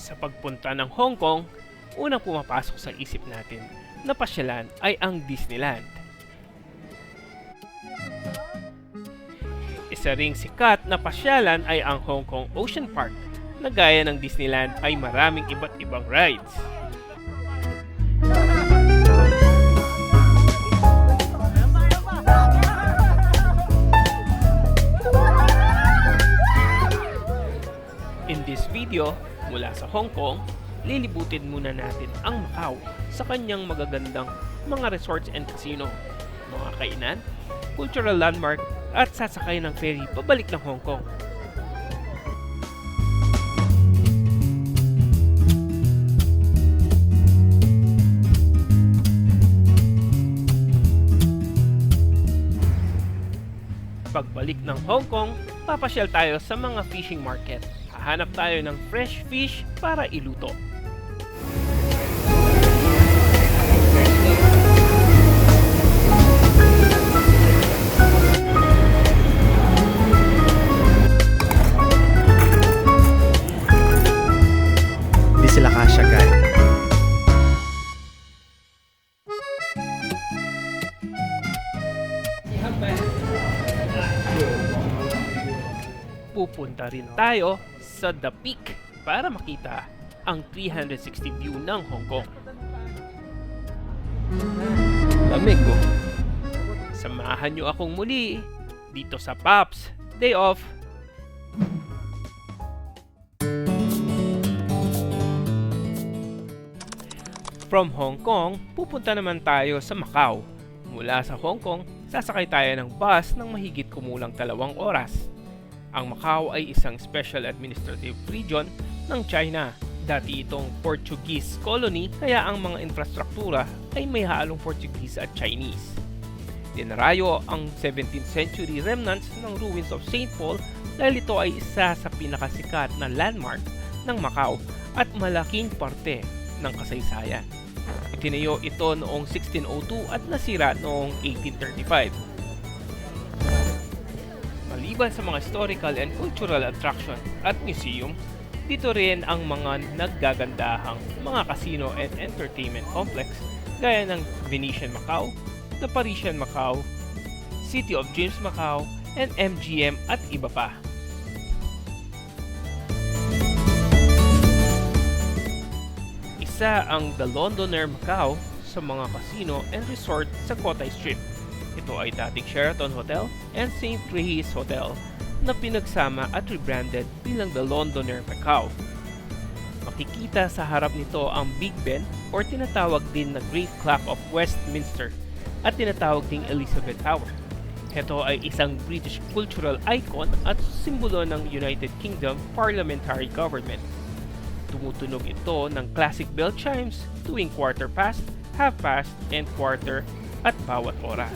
Sa pagpunta ng Hong Kong, unang pumapasok sa isip natin na pasyalan ay ang Disneyland. Isa ring sikat na pasyalan ay ang Hong Kong Ocean Park na gaya ng Disneyland ay maraming iba't ibang rides. In this video, mula sa Hong Kong, lilibutin muna natin ang Macau sa kanyang magagandang mga resorts and casino, mga kainan, cultural landmark at sasakay ng ferry pabalik ng Hong Kong. Pagbalik ng Hong Kong, papasyal tayo sa mga fishing market. Hahanap tayo ng fresh fish para iluto. Di sila kasya, guys. Pupunta rin tayo sa The Peak para makita ang 360 view ng Hong Kong. Lamig ko. Samahan nyo akong muli dito sa Pops Day Off. From Hong Kong, pupunta naman tayo sa Macau. Mula sa Hong Kong, sasakay tayo ng bus ng mahigit kumulang 2 oras. Ang Macau ay isang special administrative region ng China. Dati itong Portuguese colony kaya ang mga infrastruktura ay may halong Portuguese at Chinese. Dinarayo ang 17th century remnants ng ruins of St. Paul dahil ito ay isa sa pinakasikat na landmark ng Macau at malaking parte ng kasaysayan. Itinayo ito noong 1602 at nasira noong 1835. Maliban sa mga historical and cultural attraction at museum, dito rin ang mga naggagandahang mga casino and entertainment complex gaya ng Venetian Macau, The Parisian Macau, City of Dreams Macau, and MGM at iba pa. Isa ang The Londoner Macau sa mga casino and resort sa Cotai Strip. Ito ay dating Sheraton Hotel and St. Regis Hotel na pinagsama at rebranded bilang The Londoner Macau. Makikita sa harap nito ang Big Ben or tinatawag din na Great Clock of Westminster at tinatawag ding Elizabeth Tower. Ito ay isang British cultural icon at simbolo ng United Kingdom parliamentary government. Tumutunog ito ng classic bell chimes tuwing quarter past, half past, and quarter at bawat oras.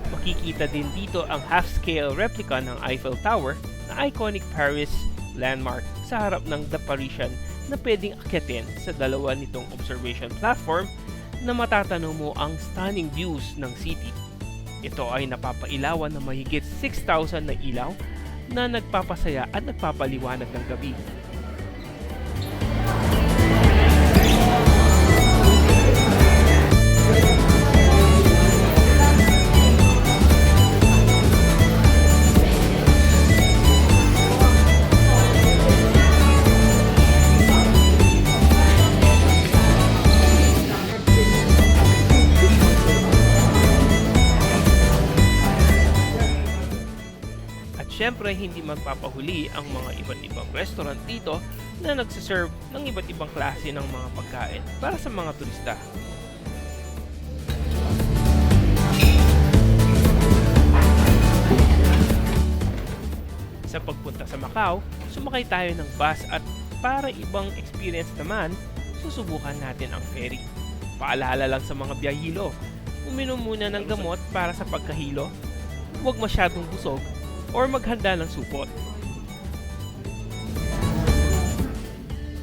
Makikita din dito ang half-scale replica ng Eiffel Tower na iconic Paris landmark sa harap ng The Parisian na pwedeng akyatin sa dalawa nitong observation platform na matatanaw mo ang stunning views ng city. Ito ay napapailawan ng mahigit 6,000 na ilaw na nagpapasaya at nagpapaliwanag ng gabi. Siyempre, hindi magpapahuli ang mga iba't ibang restaurant dito na nagsiserve ng iba't ibang klase ng mga pagkain para sa mga turista. Sa pagpunta sa Macau, sumakay tayo ng bus at para ibang experience naman, susubukan natin ang ferry. Paalala lang sa mga biyahilo, uminom muna ng gamot para sa pagkahilo, huwag masyadong busog, or maghanda ng supot.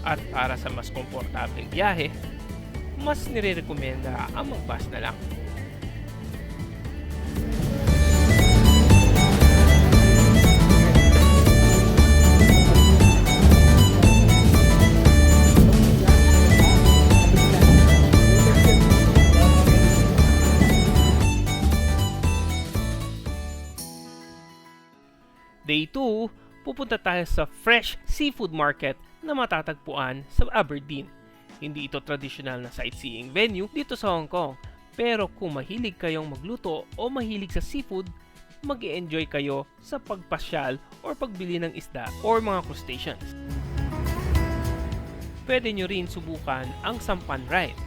At para sa mas komportableng biyahe, mas nire-recommenda ang mag-bus na lang. Day 2, pupunta tayo sa fresh seafood market na matatagpuan sa Aberdeen. Hindi ito tradisyonal na sightseeing venue dito sa Hong Kong. Pero kung mahilig kayong magluto o mahilig sa seafood, mag-e-enjoy kayo sa pagpasyal or pagbili ng isda or mga crustaceans. Pwede nyo rin subukan ang sampan ride.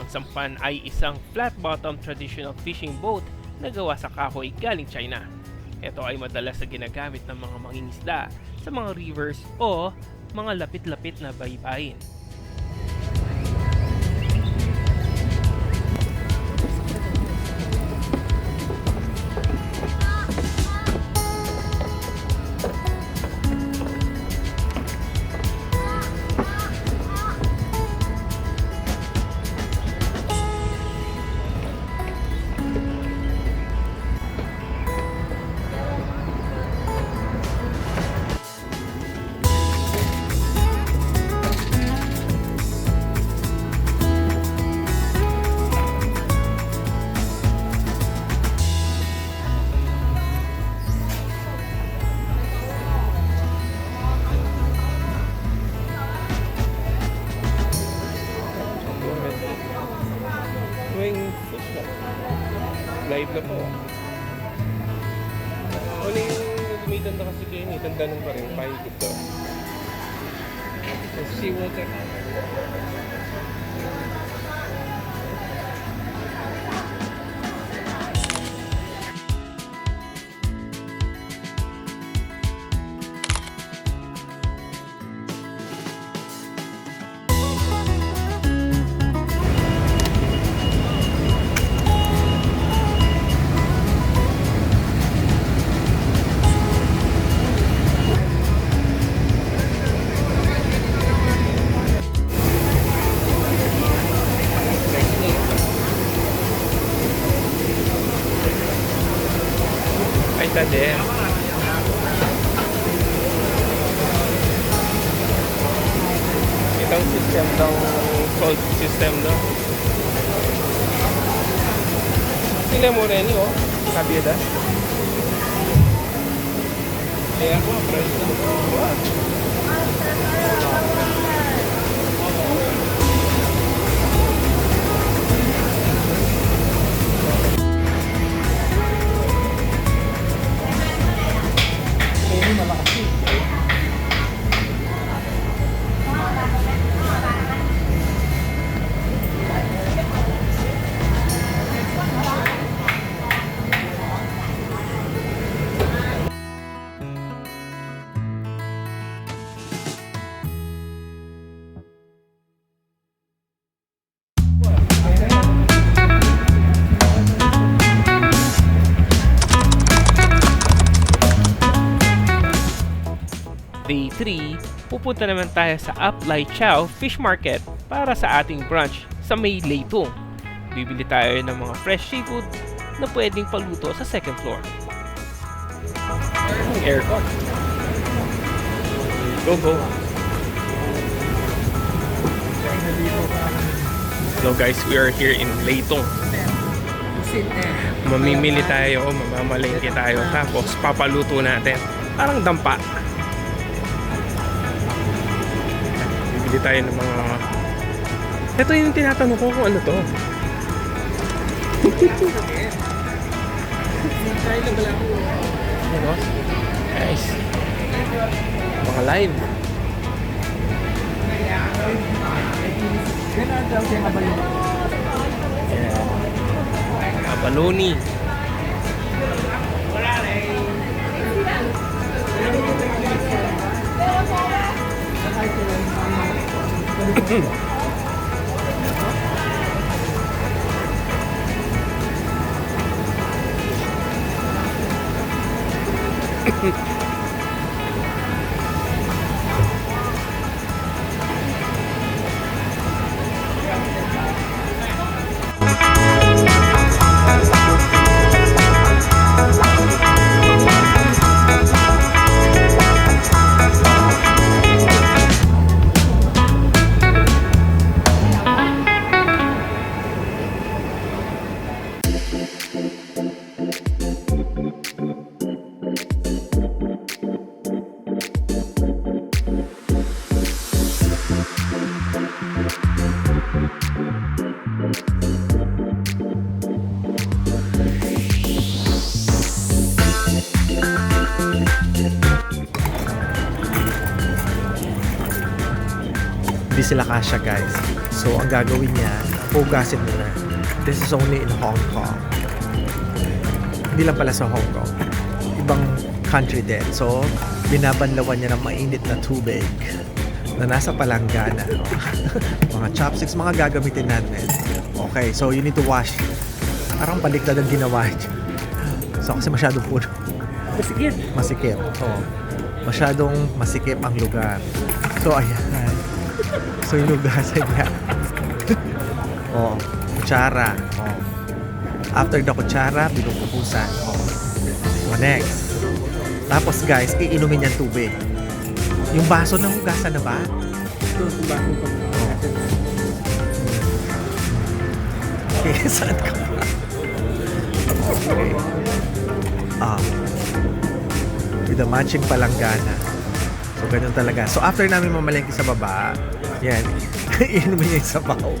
Ang sampan ay isang flat-bottom traditional fishing boat na gawa sa kahoy galing China. Ito ay madalas na ginagamit ng mga mangingisda sa mga rivers o mga lapit-lapit na baybayin. Live na po. Ano yung tumitanda kasi kayo ni? Tanda nung pa rin. Paikot daw. Seawater. Din. Itong system daw, salt system daw. Tingnan mo rin yun, kabida. Kaya ako, price na. Wow. Day 3, pupunta naman tayo sa Ap Lai Chau Fish Market para sa ating brunch sa May Leitung. Bibili tayo ng mga fresh seafood na pwedeng paluto sa second floor. Aircon. Go! Hello guys, we are here in Leitung. Mamimili tayo, mamamalengke tayo, tapos papaluto natin. Parang dampa. Bibili tayo ng mga... Ito yung tinatanong ko kung ano to. Ano? Guys. Mga live. Abalone. Hindi sila kasya guys. So ang gagawin niya, hugasin mo na. This is only in Hong Kong. Hindi lang pala sa Hong Kong. Ibang country din. So binabanlawan niya ng mainit na tubig na nasa palanggana. Mga chopsticks, mga gagamitin natin. Okay, so you need to wash. Parang baliktad ang ginawa niya. So kasi masyadong puno. Masikip. Masikip. Oo. Masyadong masikip ang lugar. So ayan. So inugasan niya. Oh, kutsara. Oh. After the kutsara, binubuhusan. Oh. Next. Tapos guys, iinumin niyang tubig. Yung baso na hugasan na ba? Ito, kung bakit pa. Oh. Okay, saan ka ba? Okay. With the matching palanggana. So, ganun talaga. So, after namin mamalengke sa baba, yan, inumin niya yung sabaw.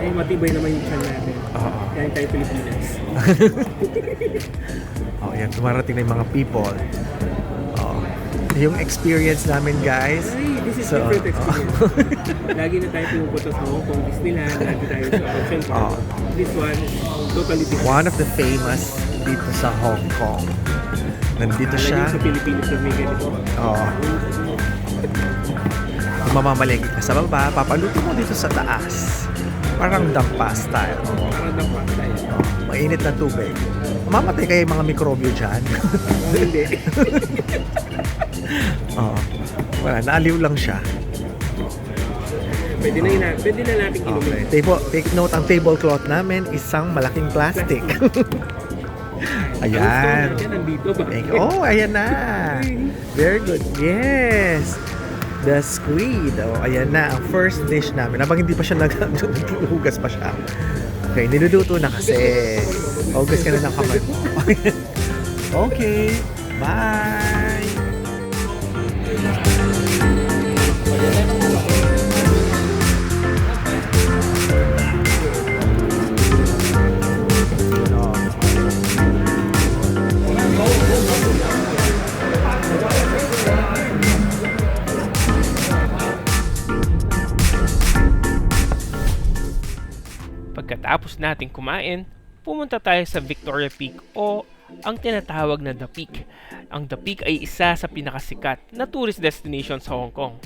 Ay, matibay naman yung chan natin. Oo. Yan tayo Pilipinas. Oh, yan, dumarating na yung mga people. Oh. Yung experience namin, guys. Ay, this is So, different experience. Lagi na tayo pumupunta sa Hong Kong, Disneyland, lagi tayo sa Ocean Park. This one is totally different. One of the famous dito sa Hong Kong. Nandito siya. Sa Pilipinas na may ganito. Oo. Kung mamamalengke ka sa baba, papaluto mo dito sa taas. Parang dampa style. Oo. Parang dapat tayo. Mainit na tubig. Mamamatay kayo yung mga mikrobyo dyan. Hindi. Oo. Wala, naaliw lang siya. Pwede na natin inumin. Okay. Take note, ang tablecloth namin, isang malaking plastic. Ayan. Nandito ba? Oh, ayan na. Very good. Yes. The squid. Oh, ayan na. Ang first dish namin. Habang hindi pa siya naghugas pa siya. Okay, niluluto na kasi. Hugas ka na ng kamay mo. Okay. Bye. Pagkatapos nating kumain, pumunta tayo sa Victoria Peak o ang tinatawag na The Peak. Ang The Peak ay isa sa pinakasikat na tourist destination sa Hong Kong.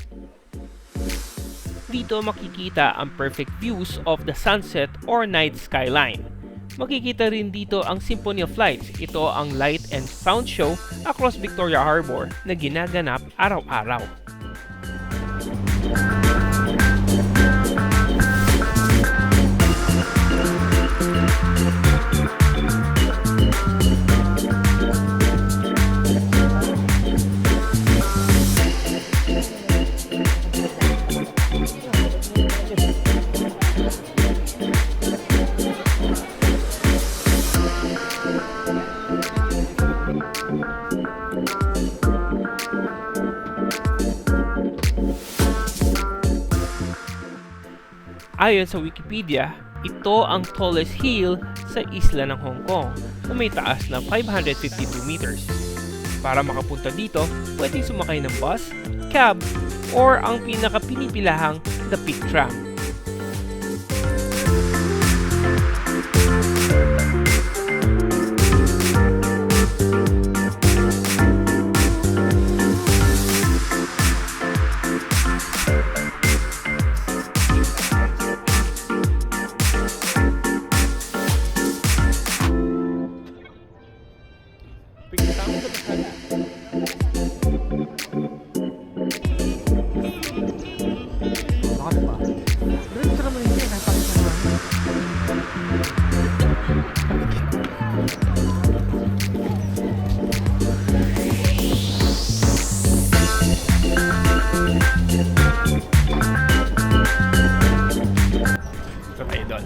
Dito makikita ang perfect views of the sunset or night skyline. Makikita rin dito ang Symphony of Lights. Ito ang light and sound show across Victoria Harbour na ginaganap araw-araw. Ayon sa Wikipedia, ito ang tallest hill sa isla ng Hong Kong na may taas na 552 meters. Para makapunta dito, pwedeng sumakay ng bus, cab, or ang pinakapinipilahang The Peak Tram. Bakit ba? Diretso naman yun. Napakita naman. Ito tayo doon.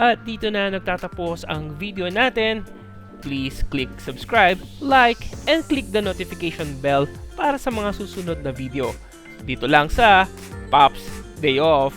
At dito na nagtatapos ang video natin. Please click subscribe, like, and click the notification bell para sa mga susunod na video. Dito lang sa Pops Day Off.